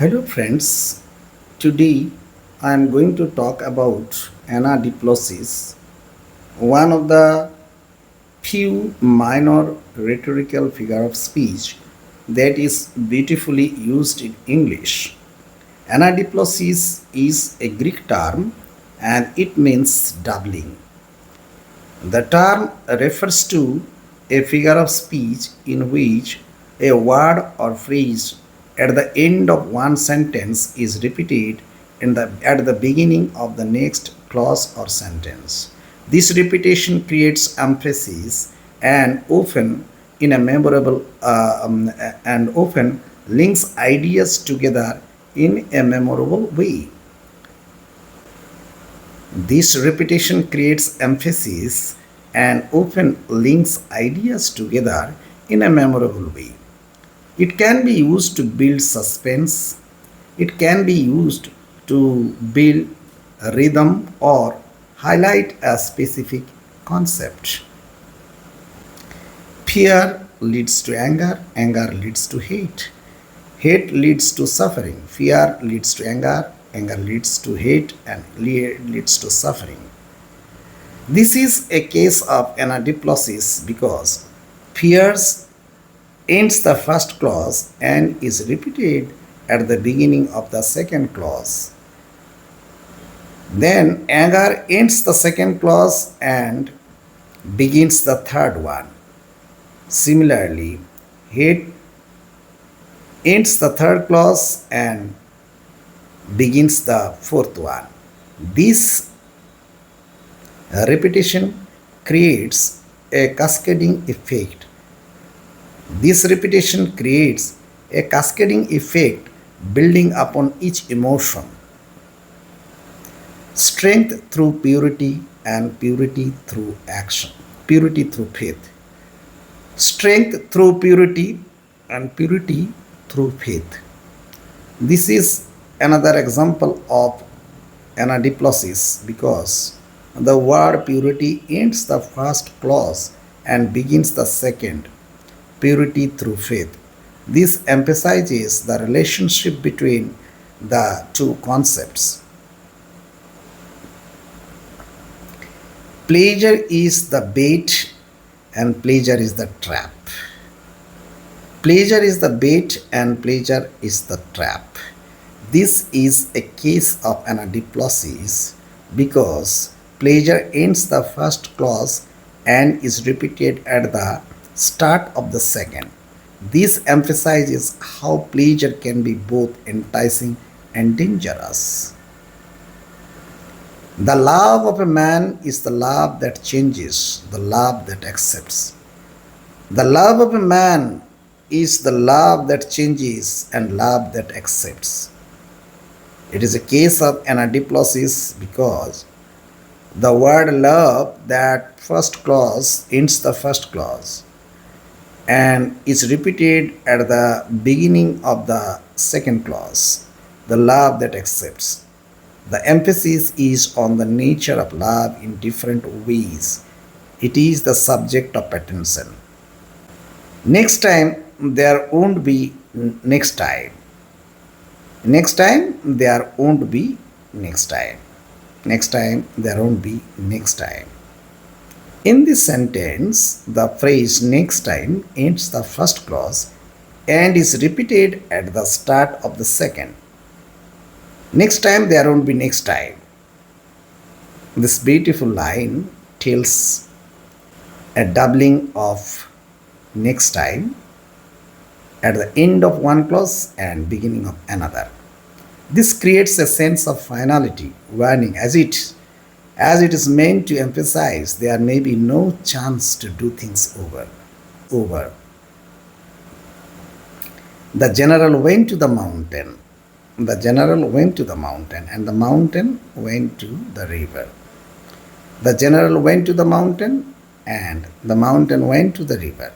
Hello, friends. Today I am going to talk about anadiplosis, one of the few minor rhetorical figure of speech that is beautifully used in English. Anadiplosis is a Greek term and it means doubling. The term refers to a figure of speech in which a word or phrase at the end of one sentence is repeated at the beginning of the next clause or sentence. This repetition creates emphasis and often in a memorable and often links ideas together in a memorable way. This repetition creates emphasis and often links ideas together in a memorable way. It can be used to build suspense, it can be used to build a rhythm or highlight a specific concept. Fear leads to anger, anger leads to hate. Hate leads to suffering, fear leads to anger, anger leads to hate, and leads to suffering. This is a case of anadiplosis because fears ends the first clause and is repeated at the beginning of the second clause. Then anger ends the second clause and begins the third one. Similarly, hate ends the third clause and begins the fourth one. This repetition creates a cascading effect. This repetition creates a cascading effect building upon each emotion. Strength through purity and purity through action. Purity through faith. Strength through purity and purity through faith. This is another example of anadiplosis because the word purity ends the first clause and begins the second. Purity through faith. This emphasizes the relationship between the two concepts. Pleasure is the bait and pleasure is the trap. Pleasure is the bait and pleasure is the trap. This is a case of anadiplosis because pleasure ends the first clause and is repeated at the start of the second. This emphasizes how pleasure can be both enticing and dangerous. The love of a man is the love that changes, the love that accepts. The love of a man is the love that changes and love that accepts. It is a case of anadiplosis because the word love, that first clause, ends the first clause and is repeated at the beginning of the second clause, the love that accepts. The emphasis is on the nature of love in different ways. It is the subject of attention. Next time there won't be next time. Next time there won't be next time. Next time there won't be next time. In this sentence, the phrase next time ends the first clause and is repeated at the start of the second. Next time there won't be next time. This beautiful line tells a doubling of next time at the end of one clause and beginning of another. This creates a sense of finality, warning, as it is meant to emphasize there may be no chance to do things over. The general went to the mountain. The general went to the mountain, and the mountain went to the river. The general went to the mountain, and the mountain went to the river.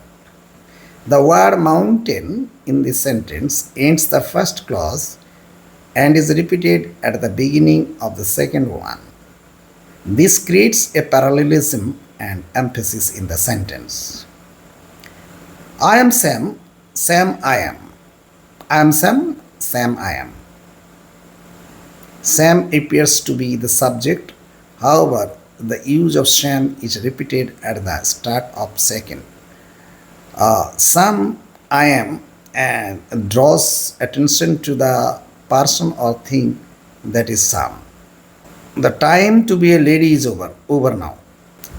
The word mountain in this sentence ends the first clause and is repeated at the beginning of the second one. This creates a parallelism and emphasis in the sentence. I am Sam, Sam I am. I am Sam, Sam I am. Sam appears to be the subject. However, the use of Sam is repeated at the start of second. Sam I am and draws attention to the person or thing that is Sam. The time to be a lady is over now.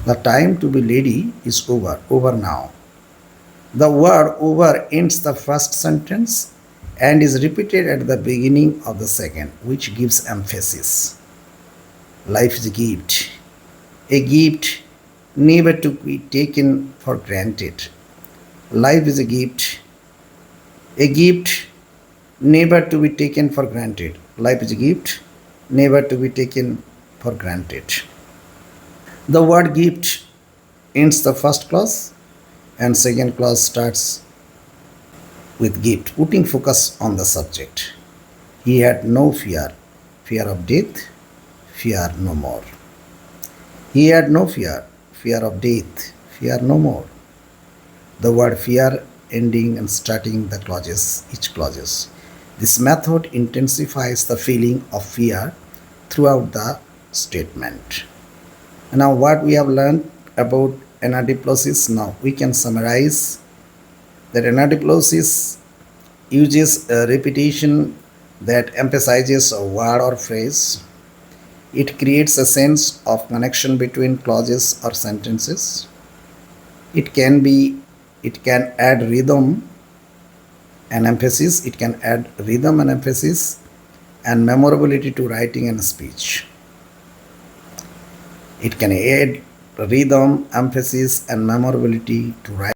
The time to be lady is over now. The word over ends the first sentence and is repeated at the beginning of the second, which gives emphasis. Life is a gift. A gift never to be taken for granted. Life is a gift. A gift never to be taken for granted. Life is a gift never to be taken for granted. The word gift ends the first clause and second clause starts with gift, putting focus on the subject. He had no fear of death, fear no more. He had no fear of death, fear no more. The word fear ending and starting the clauses, each clauses. This method intensifies the feeling of fear throughout the statement. Now, what we have learned about anadiplosis, now we can summarize that anadiplosis uses a repetition that emphasizes a word or phrase. It creates a sense of connection between clauses or sentences. It can add rhythm and emphasis. It can add rhythm and emphasis and memorability to writing and speech. It can add rhythm, emphasis, and memorability to writing.